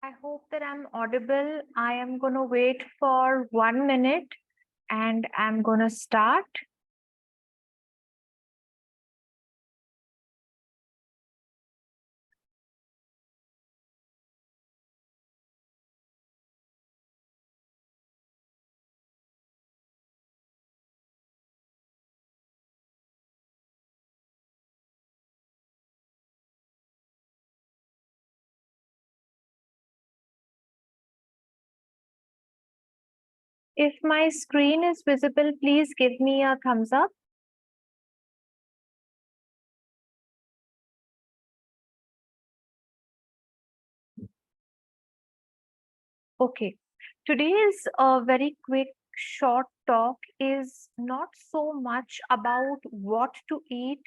I hope that I'm audible. I am going to wait for 1 minute and I'm going to start. If my screen is visible, please give me a thumbs up. Okay. Today's very quick short talk is not so much about what to eat,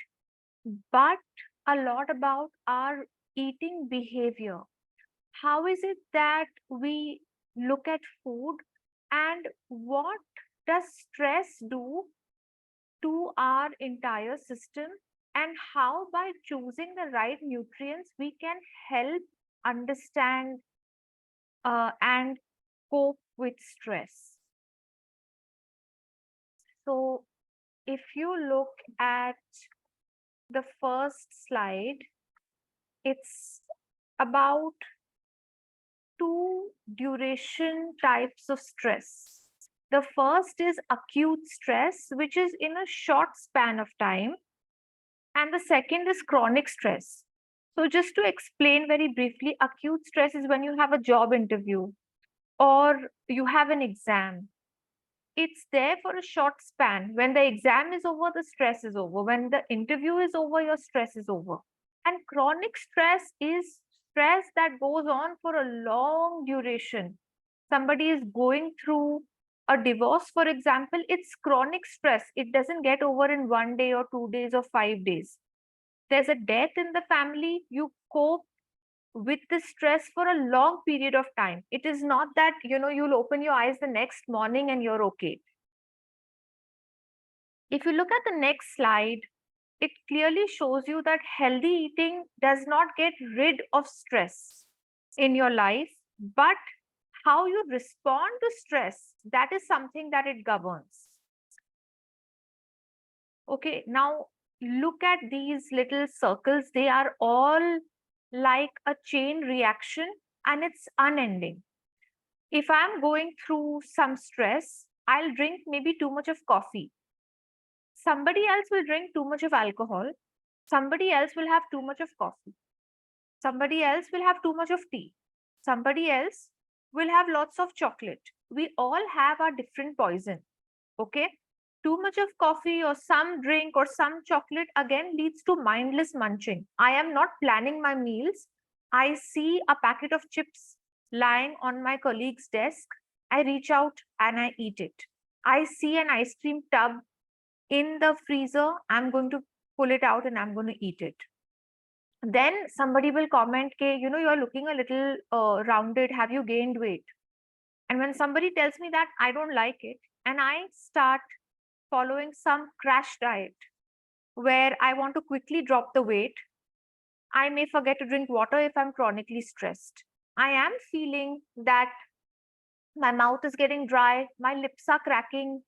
but a lot about our eating behavior. How is it that we look at food and what does stress do to our entire system, and how by choosing the right nutrients we can help understand and cope with stress. So if you look at the first slide, it's about two duration types of stress. The first is acute stress, which is in a short span of time, and the second is chronic stress. So, just to explain very briefly, acute stress is when you have a job interview or you have an exam. It's there for a short span. When the exam is over, the stress is over. When the interview is over, your stress is over. And chronic stress is stress that goes on for a long duration. Somebody is going through a divorce, for example, it's chronic stress. It doesn't get over in 1 day or 2 days or 5 days. There's a death in the family, you cope with the stress for a long period of time. It is not that, you'll open your eyes the next morning and you're okay. If you look at the next slide, it clearly shows you that healthy eating does not get rid of stress in your life, but how you respond to stress, that is something that it governs. Okay, now look at these little circles. They are all like a chain reaction and it's unending. If I'm going through some stress, I'll drink maybe too much of coffee. Somebody else will drink too much of alcohol. Somebody else will have too much of coffee. Somebody else will have too much of tea. Somebody else will have lots of chocolate. We all have our different poison. Okay. Too much of coffee or some drink or some chocolate again leads to mindless munching. I am not planning my meals. I see a packet of chips lying on my colleague's desk. I reach out and I eat it. I see an ice cream tub in the freezer. I'm going to pull it out and I'm going to eat it. Then somebody will comment, you're looking a little rounded. Have you gained weight? And when somebody tells me that, I don't like it. And I start following some crash diet where I want to quickly drop the weight. I may forget to drink water if I'm chronically stressed. I am feeling that my mouth is getting dry, my lips are cracking,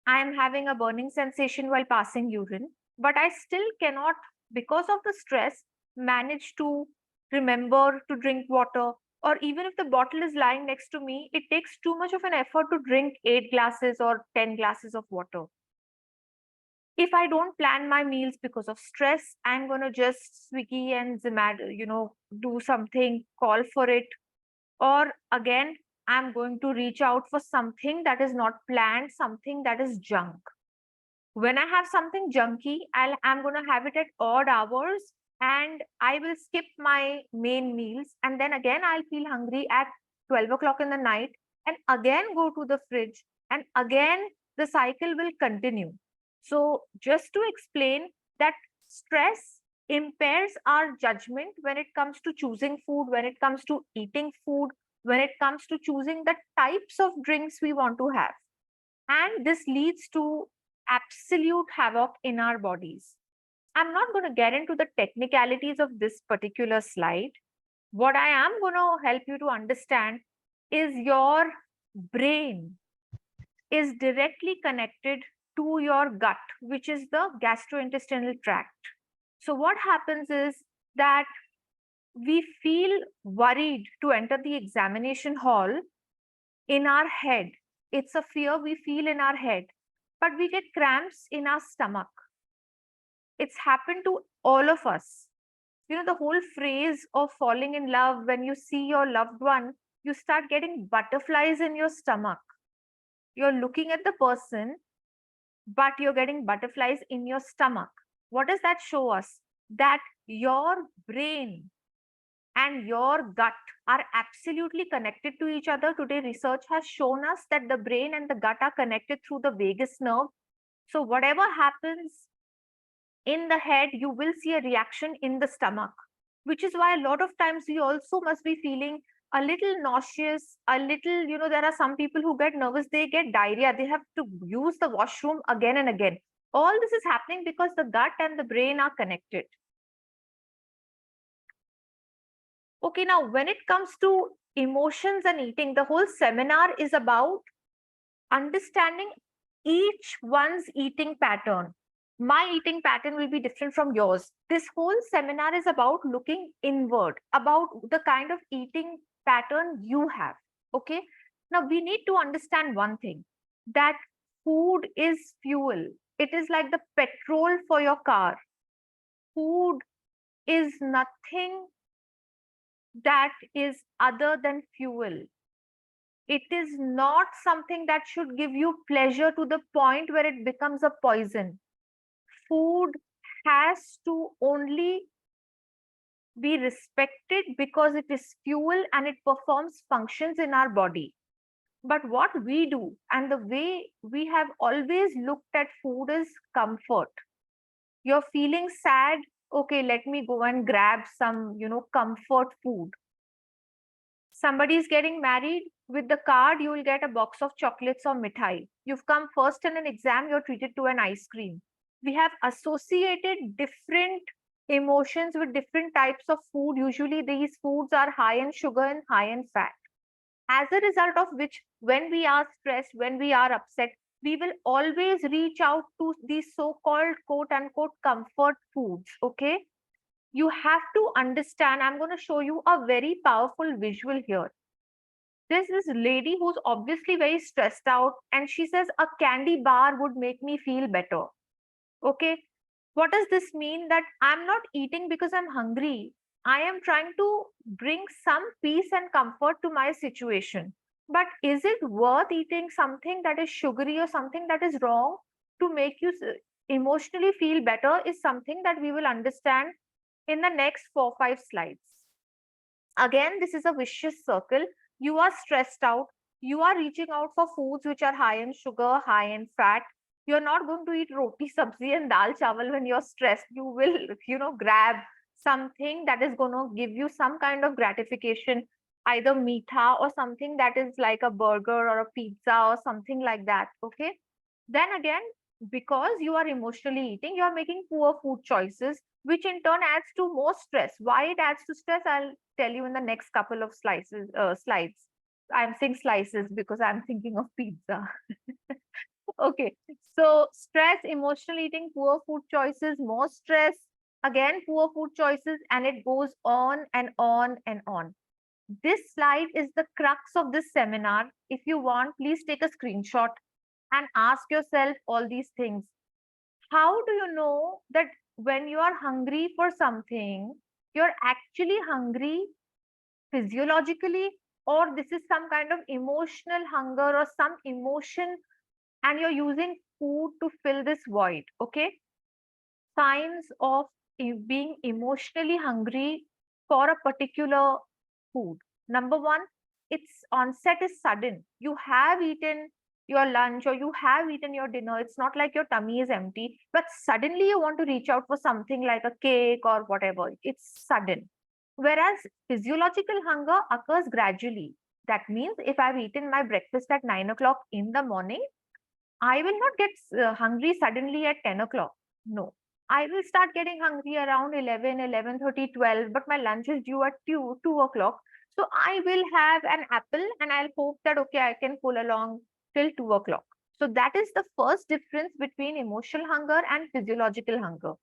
I am having a burning sensation while passing urine, but I still cannot, because of the stress, manage to remember to drink water. Or even if the bottle is lying next to me, it takes too much of an effort to drink 8 glasses or 10 glasses of water. If I don't plan my meals because of stress, I'm going to just Swiggy and Zomato, do something, call for it. Or again, I'm going to reach out for something that is not planned, something that is junk. When I have something junky, I'm going to have it at odd hours and I will skip my main meals. And then again, I'll feel hungry at 12 o'clock in the night and again go to the fridge. And again, the cycle will continue. So, just to explain that stress impairs our judgment when it comes to choosing food, when it comes to eating food, when it comes to choosing the types of drinks we want to have. And this leads to absolute havoc in our bodies. I'm not going to get into the technicalities of this particular slide, What I am going to help you to understand is your brain is directly connected to your gut, which is the gastrointestinal tract. So, what happens is that we feel worried to enter the examination hall in our head. It's a fear we feel in our head, but we get cramps in our stomach. It's happened to all of us. You know, the whole phrase of falling in love, when you see your loved one, you start getting butterflies in your stomach. You're looking at the person, but you're getting butterflies in your stomach. What does that show us? That your brain and your gut are absolutely connected to each other. Today, research has shown us that the brain and the gut are connected through the vagus nerve. So, whatever happens in the head, you will see a reaction in the stomach, which is why a lot of times we also must be feeling a little nauseous, a little, there are some people who get nervous, they get diarrhea, they have to use the washroom again and again. All this is happening because the gut and the brain are connected. Okay, now when it comes to emotions and eating, the whole seminar is about understanding each one's eating pattern. My eating pattern will be different from yours. This whole seminar is about looking inward, about the kind of eating pattern you have. Okay. Now we need to understand one thing, that food is fuel. It is like the petrol for your car. Food is nothing that is other than fuel. It is not something that should give you pleasure to the point where it becomes a poison. Food has to only be respected because it is fuel and it performs functions in our body. But what we do and the way we have always looked at food is comfort. You're feeling sad, okay, let me go and grab some, comfort food. Somebody is getting married, with the card you will get a box of chocolates or mithai. You've come first in an exam, you're treated to an ice cream. We have associated different emotions with different types of food. Usually these foods are high in sugar and high in fat, as a result of which, when we are stressed, when we are upset, we will always reach out to these so-called quote unquote comfort foods. Okay, you have to understand, I'm going to show you a very powerful visual here. There's this lady who's obviously very stressed out, and she says a candy bar would make me feel better. Okay, what does this mean? That I'm not eating because I'm hungry. I am trying to bring some peace and comfort to my situation. But is it worth eating something that is sugary or something that is wrong to make you emotionally feel better? Is something that we will understand in the next 4-5 slides. Again, this is a vicious circle. You are stressed out. You are reaching out for foods which are high in sugar, high in fat. You're not going to eat roti, sabzi, and dal chawal when you're stressed. You will, grab something that is going to give you some kind of gratification, either meetha or something that is like a burger or a pizza or something like that. Okay. Then again, because you are emotionally eating, you are making poor food choices, which in turn adds to more stress. Why it adds to stress, I'll tell you in the next couple of slides. I'm saying slices because I'm thinking of pizza. Okay, so stress, emotional eating, poor food choices, more stress, again poor food choices, and it goes on and on and on. This slide is the crux of this seminar. If you want, please take a screenshot and ask yourself all these things. How do you know that when you are hungry for something, you're actually hungry physiologically, or this is some kind of emotional hunger or some emotion, and you're using food to fill this void? Okay, signs of being emotionally hungry for a particular food. Number one, its onset is sudden. You have eaten your lunch or you have eaten your dinner. It's not like your tummy is empty, but suddenly you want to reach out for something like a cake or whatever. It's sudden. Whereas physiological hunger occurs gradually. That means if I've eaten my breakfast at 9 o'clock in the morning, I will not get hungry suddenly at 10 o'clock. No. I will start getting hungry around 11, 11:30, 12, but my lunch is due at 2 o'clock. So I will have an apple and I'll hope that, okay, I can pull along till 2 o'clock. So that is the first difference between emotional hunger and physiological hunger.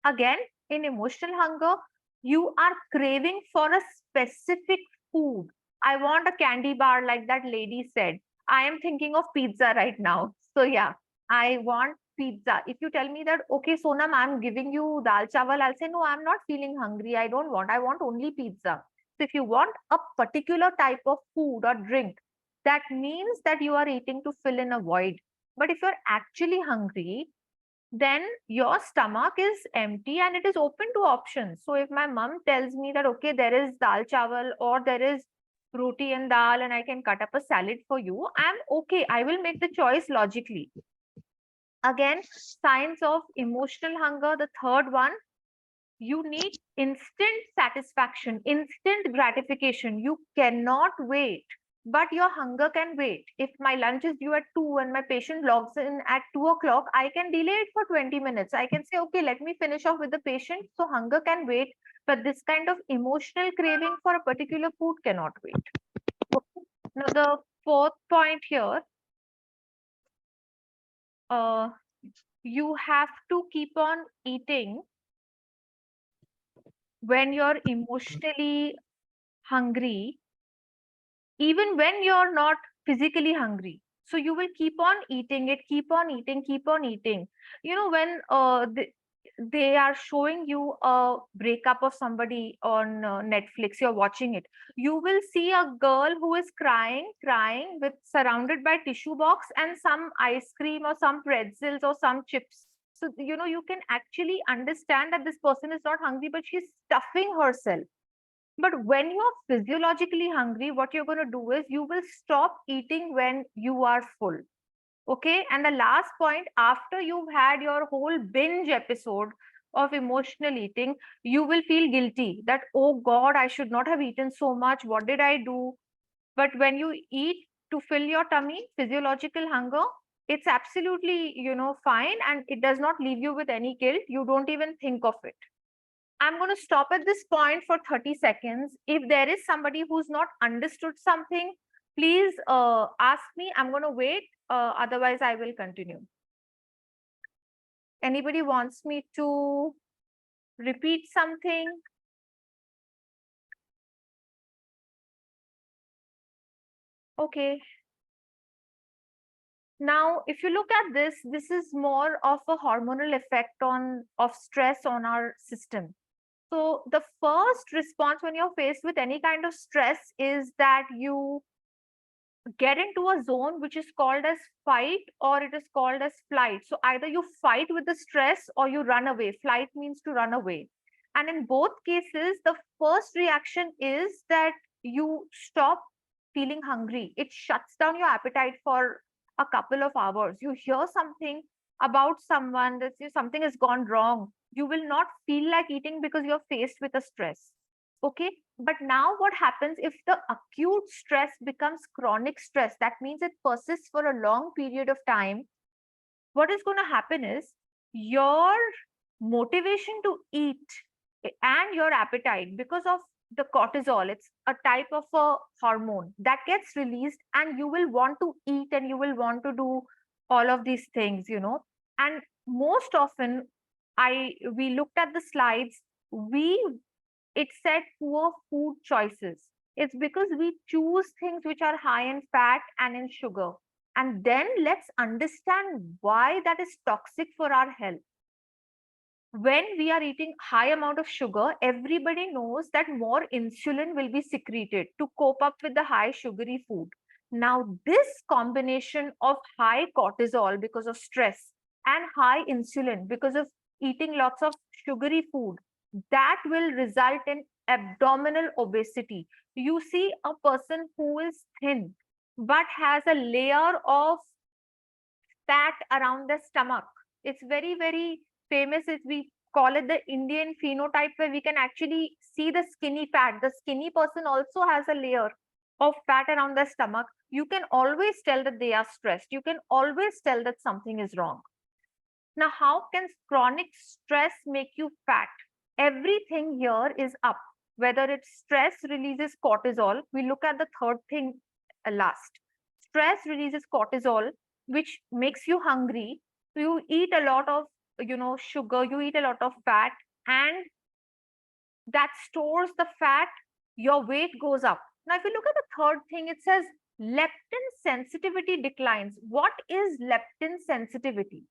Again, in emotional hunger, you are craving for a specific food. I want a candy bar, like that lady said. I am thinking of pizza right now. So, yeah, I want pizza. If you tell me that, okay, Sonam, I'm giving you dal chawal, I'll say, no, I'm not feeling hungry. I want only pizza. So, if you want a particular type of food or drink, that means that you are eating to fill in a void. But if you're actually hungry, then your stomach is empty and it is open to options. So if my mom tells me that, okay, there is dal chawal or there is roti and dal and I can cut up a salad for you, I'm okay. I will make the choice logically. Again, signs of emotional hunger. The third one, you need instant satisfaction, instant gratification. You cannot wait, but your hunger can wait. If my lunch is due at 2 and my patient logs in at 2 o'clock, I can delay it for 20 minutes. I can say, okay, let me finish off with the patient. So hunger can wait, but this kind of emotional craving for a particular food cannot wait. Okay. Now, the fourth point here, uh, you have to keep on eating when you're emotionally hungry, even when you're not physically hungry. So you will keep on eating it, keep on eating, keep on eating. When they are showing you a breakup of somebody on Netflix, you're watching it, you will see a girl who is crying with surrounded by tissue box and some ice cream or some pretzels or some chips. So you can actually understand that this person is not hungry, but she's stuffing herself. But when you are physiologically hungry, what you're going to do is you will stop eating when you are full. Okay. And the last point, after you've had your whole binge episode of emotional eating, you will feel guilty that, oh God, I should not have eaten so much. What did I do? But when you eat to fill your tummy, physiological hunger, it's absolutely, fine. And it does not leave you with any guilt. You don't even think of it. I'm going to stop at this point for 30 seconds. If there is somebody who's not understood something, please ask me. I'm going to wait. Otherwise, I will continue. Anybody wants me to repeat something? Okay. Now, if you look at this, this is more of a hormonal effect of stress on our system. So the first response when you're faced with any kind of stress is that you get into a zone which is called as fight or it is called as flight. So either you fight with the stress or you run away. Flight means to run away. And in both cases, the first reaction is that you stop feeling hungry. It shuts down your appetite for a couple of hours. You hear something about someone that something has gone wrong. You will not feel like eating because you're faced with a stress. Okay. But now what happens if the acute stress becomes chronic stress? That means it persists for a long period of time. What is going to happen is your motivation to eat and your appetite, because of the cortisol, it's a type of a hormone that gets released, and you will want to eat and you will want to do all of these things. And most often, we looked at the slides, we it said poor food choices. It's because we choose things which are high in fat and in sugar. And then let's understand why that is toxic for our health. When we are eating high amount of sugar, everybody knows that more insulin will be secreted to cope up with the high sugary food. Now, this combination of high cortisol because of stress and high insulin because of eating lots of sugary food, that will result in abdominal obesity. You see a person who is thin but has a layer of fat around the stomach. It's very, very famous. We call it the Indian phenotype, where we can actually see the skinny fat. The skinny person also has a layer of fat around the stomach. You can always tell that they are stressed. You can always tell that something is wrong. Now, how can chronic stress make you fat? Everything here is up. Whether it's stress releases cortisol, we look at the third thing last. Stress releases cortisol, which makes you hungry. So you eat a lot of, sugar, you eat a lot of fat, and that stores the fat, your weight goes up. Now, if you look at the third thing, it says leptin sensitivity declines. What is leptin sensitivity?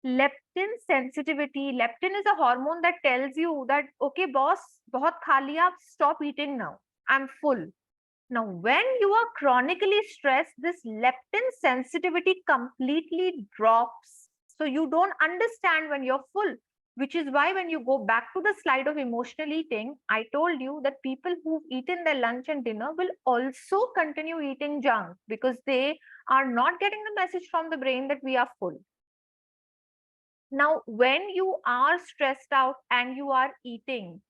Leptin is a hormone that tells you that, okay, boss, बहुत खा लिया, stop eating now. I'm full. Now, when you are chronically stressed, this leptin sensitivity completely drops. So you don't understand when you're full, which is why when you go back to the slide of emotional eating, I told you that people who've eaten their lunch and dinner will also continue eating junk because they are not getting the message from the brain that we are full. Now, when you are stressed out and you are eating,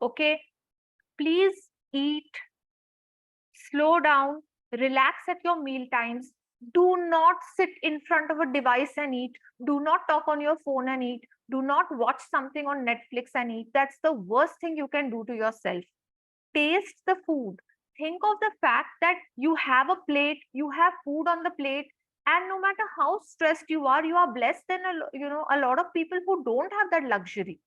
okay, please eat, slow down, relax at your meal times. Do not sit in front of a device and eat. Do not talk on your phone and eat. Do not watch something on Netflix and eat. That's the worst thing you can do to yourself. Taste the food. Think of the fact that you have a plate, you have food on the plate, and no matter how stressed you are blessed than a lot of people who don't have that luxury.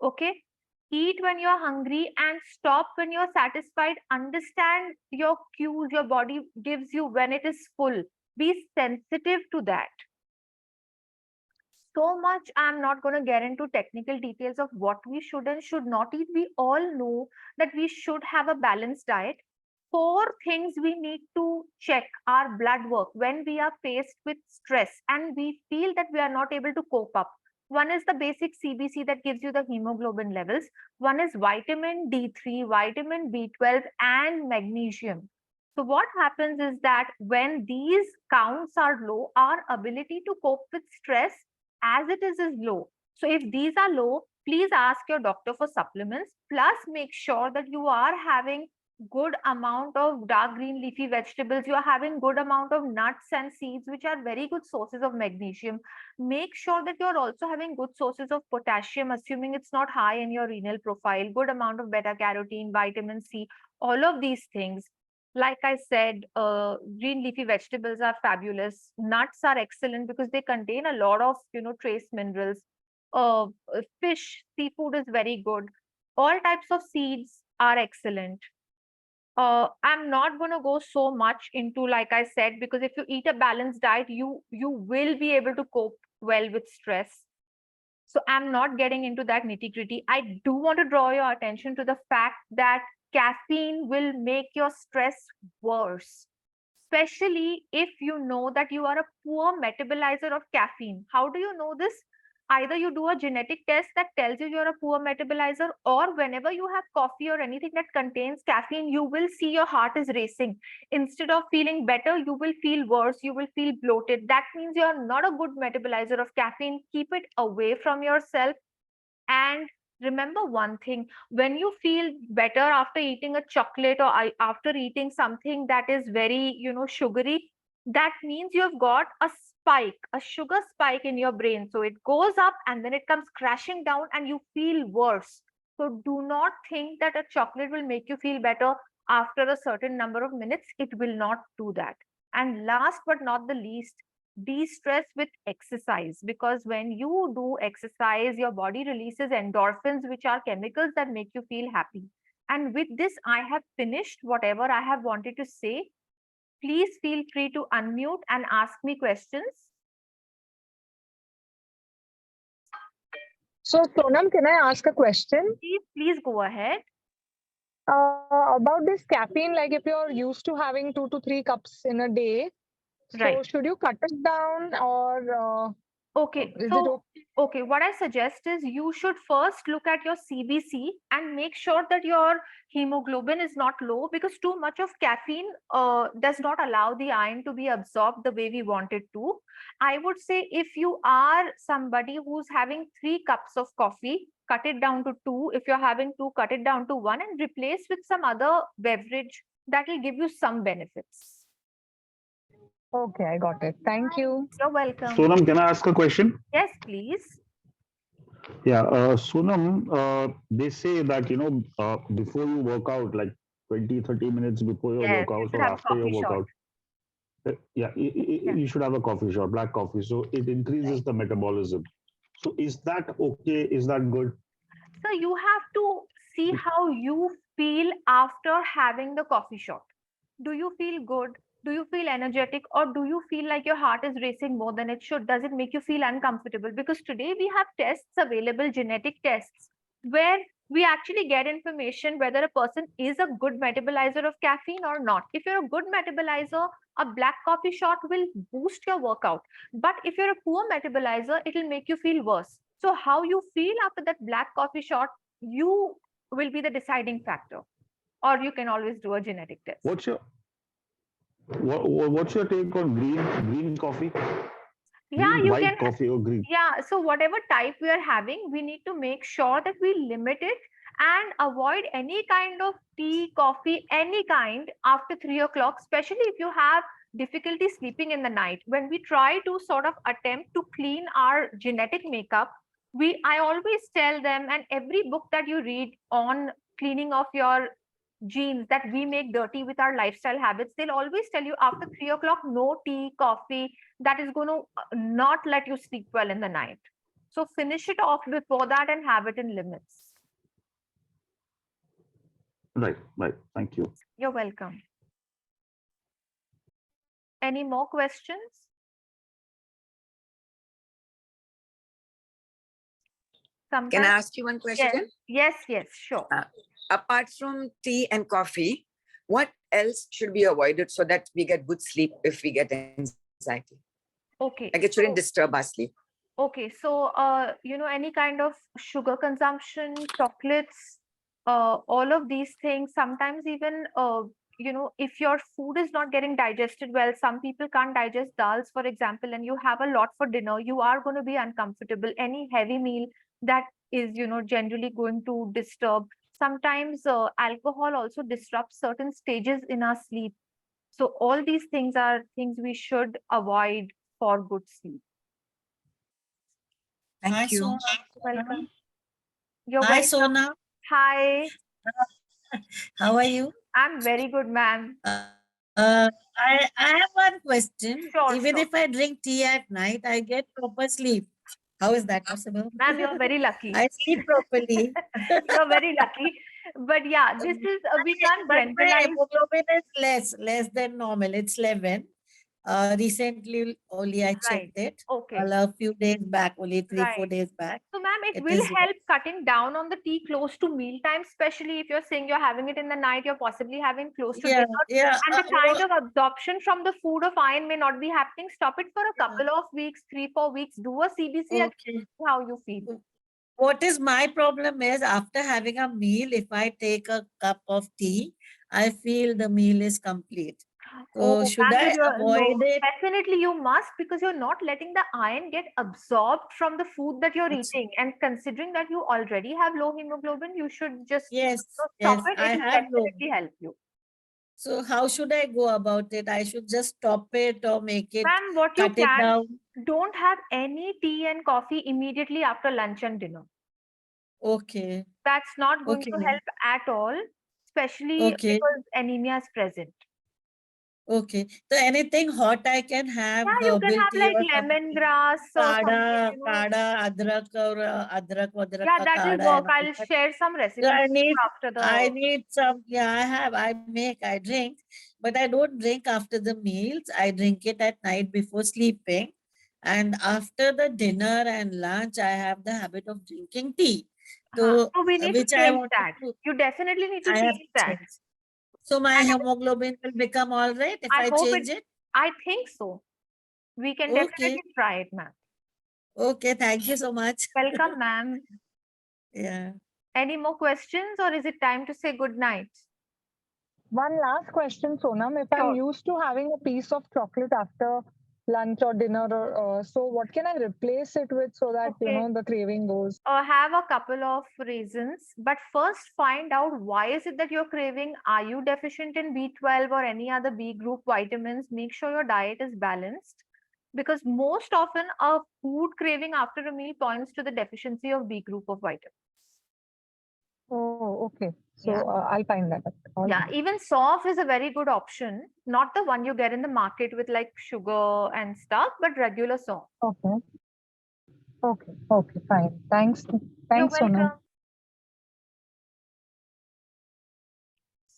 Okay, eat when you're hungry and stop when you're satisfied. Understand your cues your body gives you when it is full. Be sensitive to that. So much I'm not going to get into technical details of what we should and should not eat. We all know that we should have a balanced diet. Four things we need to check our blood work when we are faced with stress and we feel that we are not able to cope up. One is the basic CBC that gives you the hemoglobin levels. One is vitamin D3, vitamin B12, and magnesium. So, what happens is that when these counts are low, our ability to cope with stress as it is low. So, if these are low, please ask your doctor for supplements. Plus, make sure that you are having good amount of dark green leafy vegetables, you are having good amount of nuts and seeds, which are very good sources of magnesium. Make sure that you're also having good sources of potassium, assuming it's not high in your renal profile, good amount of beta carotene, vitamin C, all of these things. Like I said, green leafy vegetables are fabulous. Nuts are excellent because they contain a lot of trace minerals. Fish, seafood is very good. All types of seeds are excellent. I'm not going to go so much into, like I said, because if you eat a balanced diet, you will be able to cope well with stress. So I'm not getting into that nitty gritty. I do want to draw your attention to the fact that caffeine will make your stress worse, especially if you know that you are a poor metabolizer of caffeine. How do you know this? Either you do a genetic test that tells you you're a poor metabolizer, or whenever you have coffee or anything that contains caffeine, you will see your heart is racing. Instead of feeling better, you will feel worse, you will feel bloated. That means you're not a good metabolizer of caffeine. Keep it away from yourself. And remember one thing, when you feel better after eating a chocolate or after eating something that is very, sugary, that means you've got a spike, a sugar spike in your brain. So it goes up and then it comes crashing down and you feel worse. So do not think that a chocolate will make you feel better after a certain number of minutes. It will not do that. And last but not the least, de-stress with exercise, because when you do exercise your body releases endorphins, which are chemicals that make you feel happy. And with this I have finished whatever I have wanted to say. Please feel free to unmute and ask me questions. So, Sonam, can I ask a question? Please go ahead. About this caffeine, like if you're used to having 2 to 3 cups in a day, Right. so should you cut it down or Okay, is it so okay? okay, what I suggest is you should first look at your CBC and make sure that your hemoglobin is not low, because too much of caffeine does not allow the iron to be absorbed the way we want it to. I would say if you are somebody who's having 3 cups of coffee, cut it down to two. If you're having two, cut it down to one and replace with some other beverage that will give you some benefits. Okay, I got it. Thank you. You're welcome. Sonam, can I ask a question? Yes, please. Yeah, Sonam, they say that, before you work out, like 20, 30 minutes before your Yes, you workouts should or have a after your coffee shot. workout, yeah, Yeah. you should have a coffee shop, black coffee. So it increases Right. the metabolism. So is that okay? Is that good? So you have to see how you feel after having the coffee shot. Do you feel good? Do you feel energetic? Or do you feel like your heart is racing more than it should? Does it make you feel uncomfortable? Because today we have tests available, genetic tests, where we actually get information whether a person is a good metabolizer of caffeine or not. If you're a good metabolizer, a black coffee shot will boost your workout. But if you're a poor metabolizer, it'll make you feel worse. So, how you feel after that black coffee shot, you will be the deciding factor. Or you can always do a genetic test. What's your what's your take on green coffee? Yeah, Green you can. white coffee or green? Yeah, so whatever type we are having, we need to make sure that we limit it and avoid any kind of tea, coffee, any kind after 3 o'clock, especially if you have difficulty sleeping in the night. When we try to sort of attempt to clean our genetic makeup, I always tell them, and every book that you read on cleaning of your genes that we make dirty with our lifestyle habits, they'll always tell you after 3 o'clock, no tea, coffee, that is going to not let you sleep well in the night. So finish it off before that and have it in limits. Right, right. Thank you. You're welcome. Any more questions? Can I Sometimes, ask you one yes, question? yes, sure. Apart from tea and coffee, what else should be avoided so that we get good sleep if we get anxiety? Like Okay, it shouldn't so disturb our sleep. any kind of sugar consumption, chocolates, all of these things, sometimes even if your food is not getting digested well, some people can't digest dals, for example, and you have a lot for dinner, you are going to be uncomfortable. Any heavy meal that is, generally going to disturb. Sometimes alcohol also disrupts certain stages in our sleep. So all these things are things we should avoid for good sleep. Thank Hi, you. Sona. Welcome. You're Hi, welcome. Sona. Hi, How are you? I'm very good, ma'am. I have one question. Sure, Even sure. if I drink tea at night, I get proper sleep. How is that possible? Ma'am, you're very lucky. I sleep properly. You're very lucky. But yeah, this is, we can't My generalize. hemoglobin is less than normal. It's 11. Recently only I checked Right. it. Okay. A few days back, only 3-4 Right. days back. So, ma'am, it It will is help cutting down on the tea close to meal time, especially if you're saying you're having it in the night, you're possibly having close to yeah, dinner. yeah. And the kind of absorption from the food of iron may not be happening. Stop it for a couple of weeks, 3, 4 weeks. Do a CBC and Okay. see how you feel. What is my problem is after having a meal, if I take a cup of tea, I feel the meal is complete. So Oh, should ma'am, I no, avoid it? definitely you must, because you're not letting the iron get absorbed from the food that you're Achha. eating. And considering that you already have low hemoglobin, you should just Yes, stop yes, it. I It will have low. definitely help you. So how should I go about it? I should just stop it or make it, Ma'am, what you cut it can, down. don't have any tea and coffee immediately after lunch and dinner. Okay, That's not going to okay, help at all, especially okay, because anemia is present. okay. So anything hot I can have Yeah, you can herbal have tea like or something. lemongrass or something, Kada, adrak or adrak Yeah, ka that will kada work. and all I'll that. share some So recipes after I the. need some, yeah, I make, I drink, but I don't drink after the meals. I drink it at night before sleeping. And after the dinner and lunch, I have the habit of drinking tea. So, So we need to which I change wanted that. to, You definitely need to I have change to that. change. So my And hemoglobin will become all right if I I hope it, change it? I think so. We can Okay, definitely try it, ma'am. okay, thank you so much. Welcome, ma'am. Yeah. Any more questions, or is it time to say good night? One last question, Sonam. If I'm Sure. used to having a piece of chocolate after lunch or dinner. Or, so what can I replace it with so that, Okay. the craving goes? Have a couple of reasons, but first find out why is it that you're craving. Are you deficient in B12 or any other B group vitamins? Make sure your diet is balanced, because most often a food craving after a meal points to the deficiency of B group of vitamins. Oh, okay. So Yeah. I'll find that out. All Yeah, right. even soft is a very good option, not the one you get in the market with like sugar and stuff, but regular soft. Okay. Okay. Okay. Fine. Thanks. You're Thanks, Sonam. welcome.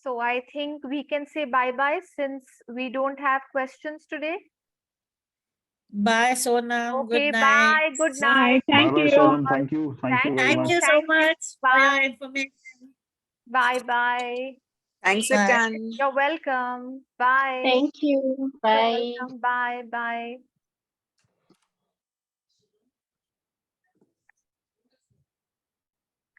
So I think we can say bye-bye since we don't have questions today. Bye, Sonam. Okay, Good night. bye. Good Bye. night. Bye Thank bye, you. Sonam. Thank you. Thank you Thank very you. Thank much. you so Thank you. much for your Bye. information. Bye-bye. Thanks a Bye. ton. You're welcome. Bye. Thank you. You're Bye. welcome. Bye. Bye.